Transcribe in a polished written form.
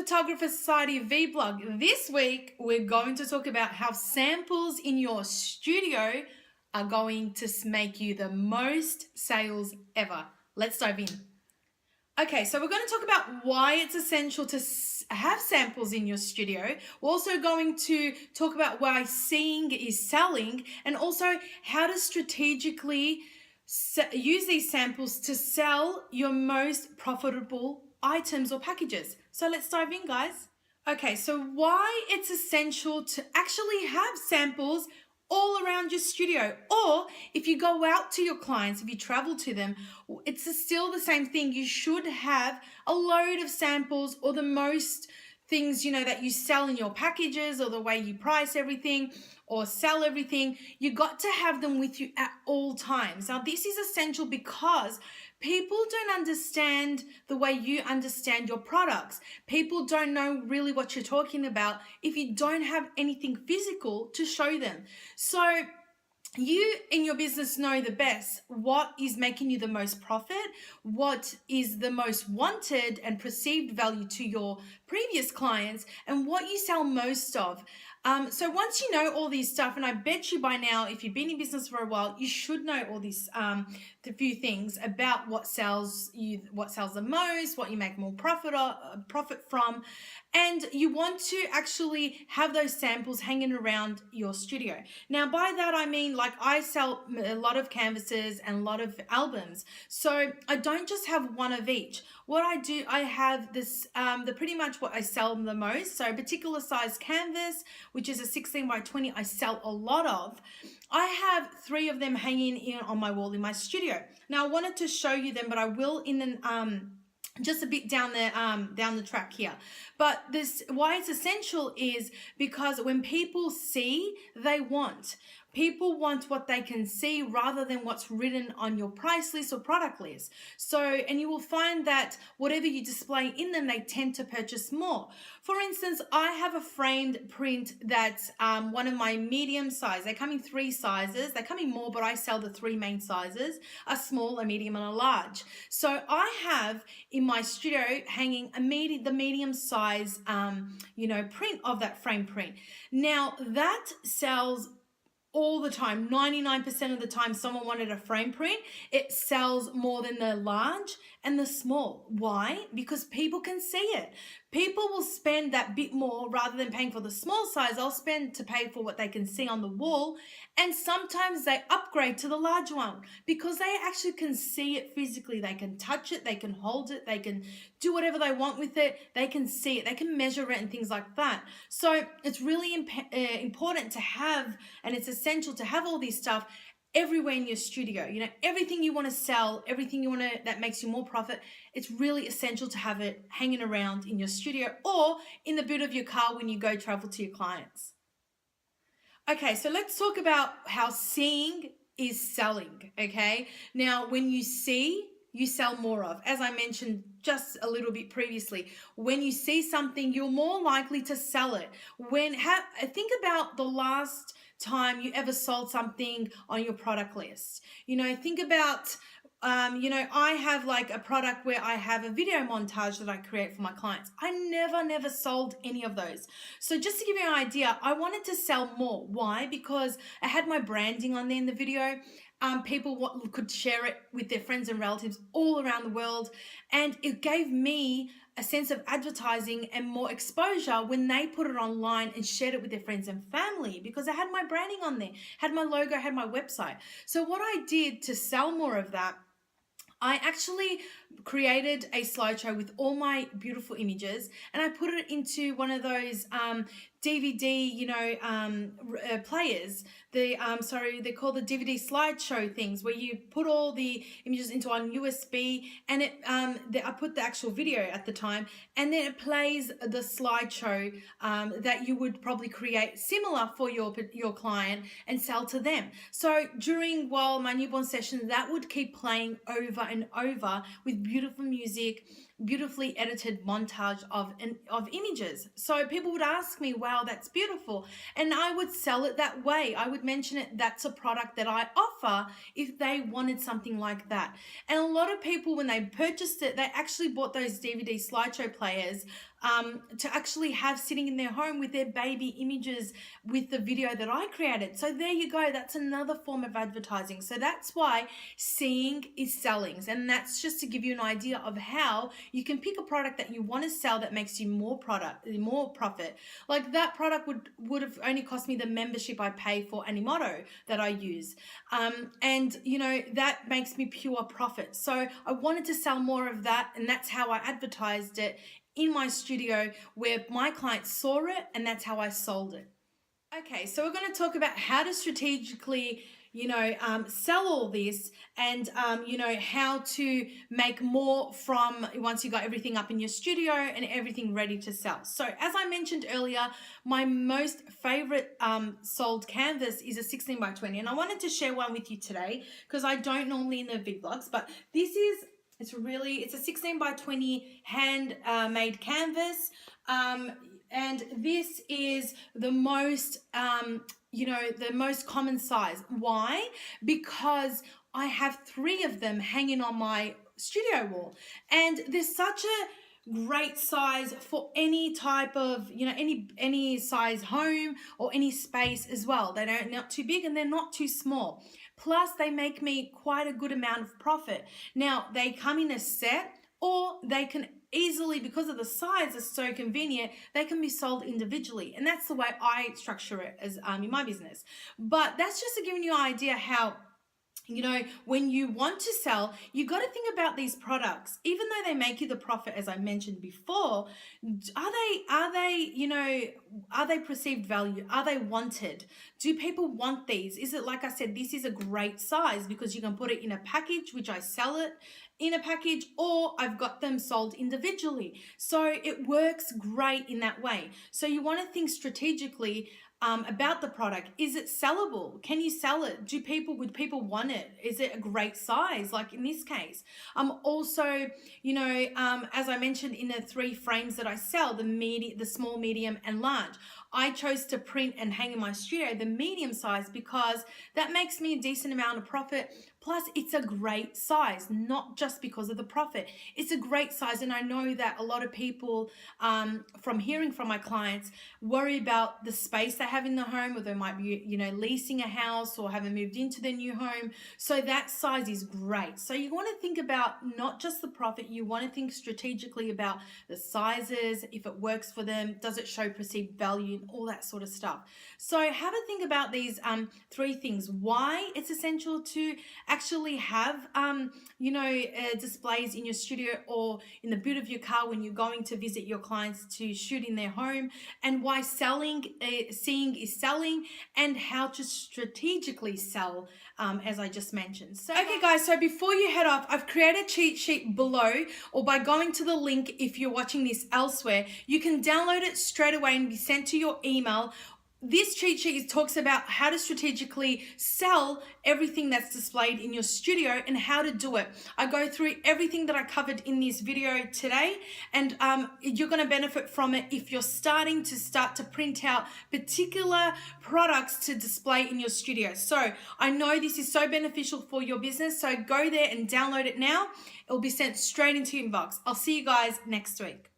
Photographer Society vlog. This week, we're going to talk about how samples in your studio are going to make you the most sales ever. Let's dive in. Okay, so we're going to talk about why it's essential to have samples in your studio. We're also going to talk about why seeing is selling, and also how to strategically use these samples to sell your most profitable items or packages. So let's dive in, guys. Okay, so why it's essential to actually have samples all around your studio, or if you go out to your clients, if you travel to them, it's still the same thing. You should have a load of samples, or the most things, that you sell in your packages, or the way you price everything or sell everything. You got to have them with you at all times. Now, this is essential because people don't understand the way you understand your products. People don't know really what you're talking about if you don't have anything physical to show them. So you in your business know the best what is making you the most profit, what is the most wanted and perceived value to your previous clients, and what you sell most of. So once you know all these stuff, and I bet you by now, if you've been in business for a while, you should know all these the few things about what sells the most, what you make more profit from, and you want to actually have those samples hanging around your studio. Now, by that I mean, like, I sell a lot of canvases and a lot of albums, so I don't just have one of each. What I do, I have this the pretty much what I sell the most. So a particular size canvas, which is a 16 by 20, I sell a lot of. I have 3 of them hanging in on my wall in my studio. Now, I wanted to show you them, but I will in the just a bit down the track here. But why it's essential is because when people see, they want. People want what they can see rather than what's written on your price list or product list. So, and you will find that whatever you display in them, they tend to purchase more. For instance, I have a framed print that's one of my medium size. They come in 3 sizes. They come in more, but I sell the 3 main sizes: a small, a medium, and a large. So I have in my studio hanging the medium size, print of that frame print. Now that sells all the time. 99% of the time someone wanted a frame print, it sells more than the large and the small. Why? Because people can see it. People will spend that bit more rather than paying for the small size. They'll spend to pay for what they can see on the wall, and sometimes they upgrade to the large one because they actually can see it physically. They can touch it, they can hold it, they can do whatever they want with it, they can see it, they can measure it and things like that. So it's really important to have, and it's essential to have all this stuff everywhere in your studio. Everything you want to sell, everything you want to that makes you more profit, it's really essential to have it hanging around in your studio or in the boot of your car when you go travel to your clients. Okay, so let's talk about how seeing is selling. Okay, now when you see, you sell more of. As I mentioned just a little bit previously, when you see something, you're more likely to sell it. Think about the last time you ever sold something on your product list. Think about I have like a product where I have a video montage that I create for my clients. I never sold any of those. So just to give you an idea, I wanted to sell more. Why? Because I had my branding on there in the video. People could share it with their friends and relatives all around the world, and it gave me a sense of advertising and more exposure when they put it online and shared it with their friends and family, because I had my branding on there, had my logo, had my website. So what I did to sell more of that, I actually created a slideshow with all my beautiful images, and I put it into one of those DVD, players. They're called the DVD slideshow things, where you put all the images into one USB, and I put the actual video at the time, and then it plays the slideshow that you would probably create similar for your client and sell to them. So while my newborn session, that would keep playing over and over with beautiful music, beautifully edited montage of images. So people would ask me, wow, that's beautiful. And I would sell it that way. I would mention it, that's a product that I offer if they wanted something like that. And a lot of people, when they purchased it, they actually bought those DVD slideshow players to actually have sitting in their home with their baby images with the video that I created. So there you go. That's another form of advertising. So that's why seeing is selling. And that's just to give you an idea of how you can pick a product that you want to sell that makes you more profit. Like that product would have only cost me the membership I pay for Animoto that I use. And you know, that makes me pure profit. So I wanted to sell more of that, and that's how I advertised it in my studio where my clients saw it, and that's how I sold it. Okay, so we're going to talk about how to strategically, sell all this, and, how to make more from once you got everything up in your studio and everything ready to sell. So as I mentioned earlier, my most favorite sold canvas is a 16 by 20, and I wanted to share one with you today because I don't normally in the big vlogs, but it's a 16 by 20 hand made canvas. And this is the most, the most common size. Why? Because I have 3 of them hanging on my studio wall, and there's such a great size for any type of, any size home or any space as well. They're not too big and they're not too small. Plus, they make me quite a good amount of profit. Now, they come in a set, or they can easily, because of the size is so convenient, they can be sold individually. And that's the way I structure it as in my business. But that's just to give you an idea how, when you want to sell, you got to think about these products. Even though they make you the profit, as I mentioned before, are they perceived value? Are they wanted? Do people want these? Is it, like I said, this is a great size because you can put it in a package, which I sell it in a package, or I've got them sold individually. So it works great in that way. So you want to think strategically about the product. Is it sellable? Can you sell it? Would people want it? Is it a great size? Like in this case, also, as I mentioned in the 3 frames that I sell, the small, medium and large, I chose to print and hang in my studio the medium size because that makes me a decent amount of profit. Plus, it's a great size, not just because of the profit. It's a great size, and I know that a lot of people, from hearing from my clients, worry about the space they have in the home, or they might be, leasing a house or haven't moved into their new home. So that size is great. So you want to think about not just the profit, you want to think strategically about the sizes, if it works for them, does it show perceived value, and all that sort of stuff. So have a think about these 3 things. Why it's essential to actually have displays in your studio or in the boot of your car when you're going to visit your clients to shoot in their home, and why seeing is selling, and how to strategically sell, as I just mentioned. So okay guys, so before you head off, I've created a cheat sheet below, or by going to the link if you're watching this elsewhere. You can download it straight away and be sent to your email. This cheat sheet talks about how to strategically sell everything that's displayed in your studio and how to do it. I go through everything that I covered in this video today, and you're going to benefit from it if you're starting to print out particular products to display in your studio. So I know this is so beneficial for your business, so go there and download it now. It will be sent straight into your inbox. I'll see you guys next week.